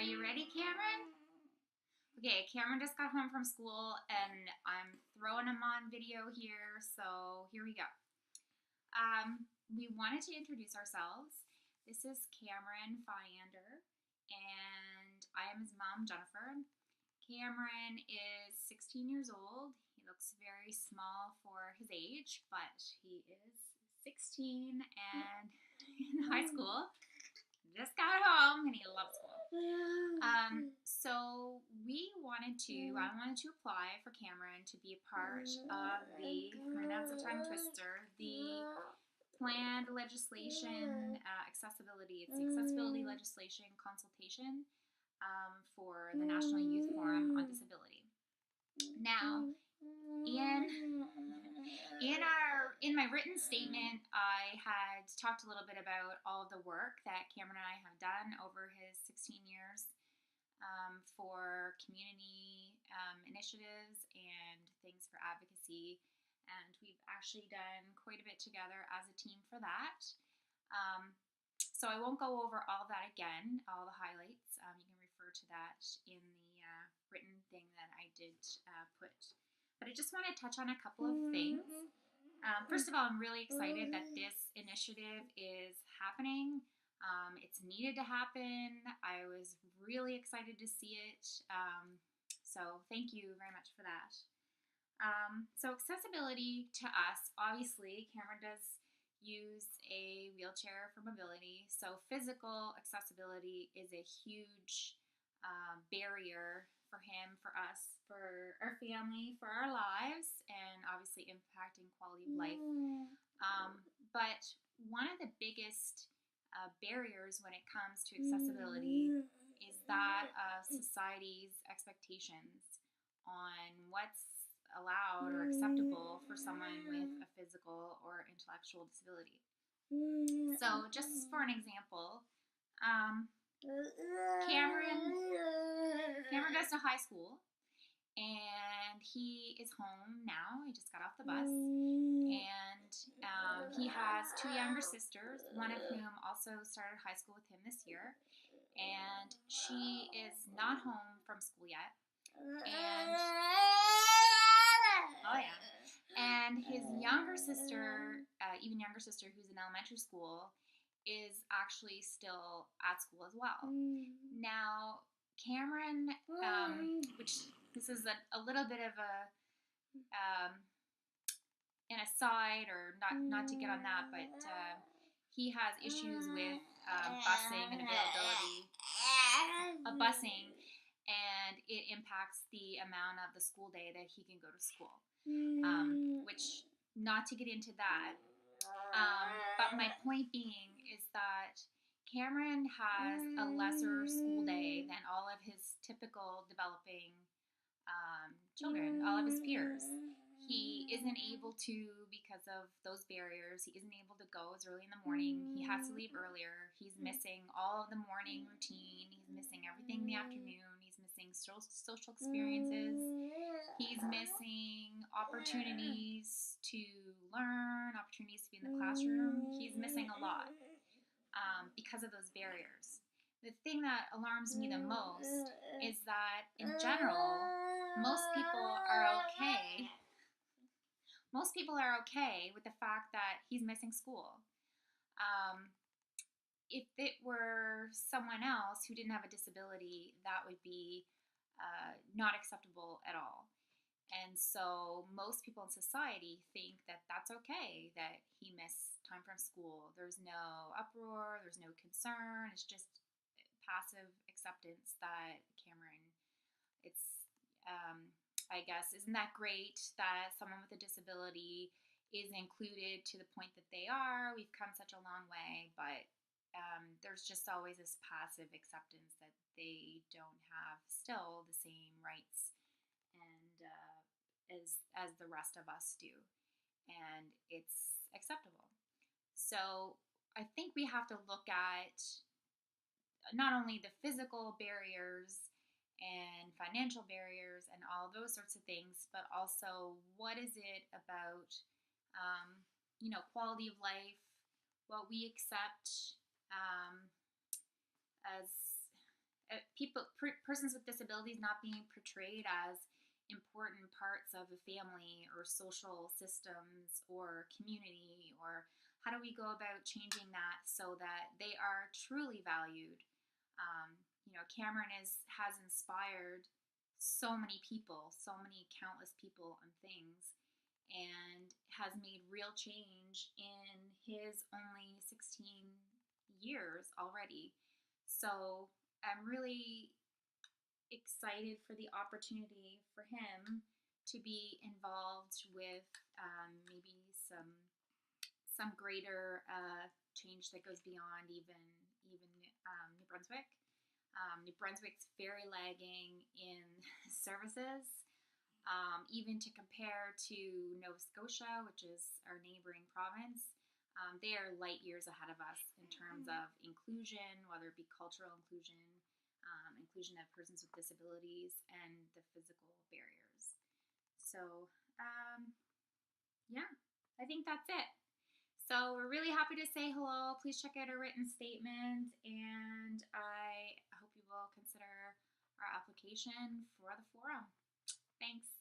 Are you ready, Cameron? Okay, Cameron just got home from school and I'm throwing him on video here, so here we go. We wanted to introduce ourselves. This is Cameron Fyander, and I am his mom, Jennifer. Cameron is 16 years old. He looks very small for his age, but he is 16 and in high school. Just got home and he loves school. So I wanted to apply for Cameron to be a part of the, and that's a tongue twister, the planned legislation accessibility. It's the accessibility legislation consultation for the National Youth Forum on Disability. Now, in my written statement, I had talked a little bit about all of the work that Cameron and I have done over his 16 years for community initiatives and things for advocacy. And we've actually done quite a bit together as a team for that. So I won't go over all that again, all the highlights. You can refer to that in the written thing that I did put. But I just want to touch on a couple of things. First of all, I'm really excited that this initiative is happening. It's needed to happen. I was really excited to see it. So thank you very much for that. So accessibility to us, obviously, Cameron does use a wheelchair for mobility. So physical accessibility is a huge barrier for him, for us, for our family, for our lives, and obviously impacting quality of life. But one of the biggest barriers when it comes to accessibility is that of society's expectations on what's allowed or acceptable for someone with a physical or intellectual disability. So just for an example, Cameron goes to high school and he is home now. He just got off the bus, and he has two younger sisters, one of whom also started high school with him this year, and she is not home from school yet. And his younger sister, even younger sister, who's in elementary school, is actually still at school as well. Now, Cameron, which this is a little bit of an aside, or not to get on that, but he has issues with busing and availability of busing, and it impacts the amount of the school day that he can go to school. Which, not to get into that, but my point being is that Cameron has a lesser school day than all of his typical developing children, all of his peers. He isn't able to, because of those barriers, he isn't able to go as early in the morning. He has to leave earlier. He's missing all of the morning routine. He's missing everything in the afternoon. He's missing social experiences. He's missing opportunities to learn, opportunities to be in the classroom. He's missing a lot because of those barriers. The thing that alarms me the most is that, in general, most people are okay. Most people are okay with the fact that he's missing school. If it were someone else who didn't have a disability, that would be not acceptable at all. And so most people in society think that that's okay, that he missed time from school. There's no uproar, there's no concern. It's just passive acceptance that Cameron, I guess, isn't that great that someone with a disability is included to the point that they are. We've come such a long way, but there's just always this passive acceptance that they don't have still the same rights and as the rest of us do, and it's acceptable. So I think we have to look at not only the physical barriers and financial barriers and all those sorts of things, but also what is it about, quality of life, what we accept as persons with disabilities not being portrayed as important parts of a family or social systems or community, or how do we go about changing that so that they are truly valued? Cameron has inspired so many people, so many countless people and things, and has made real change in his only 16 years already. So I'm really excited for the opportunity for him to be involved with maybe some greater change that goes beyond even New Brunswick. New Brunswick's very lagging in services, even to compare to Nova Scotia, which is our neighboring province. They are light years ahead of us in terms of inclusion, whether it be cultural inclusion, inclusion of persons with disabilities, and the physical barriers. So, yeah, I think that's it. So we're really happy to say hello. Please check out our written statement, and I hope you will consider our application for the forum. Thanks.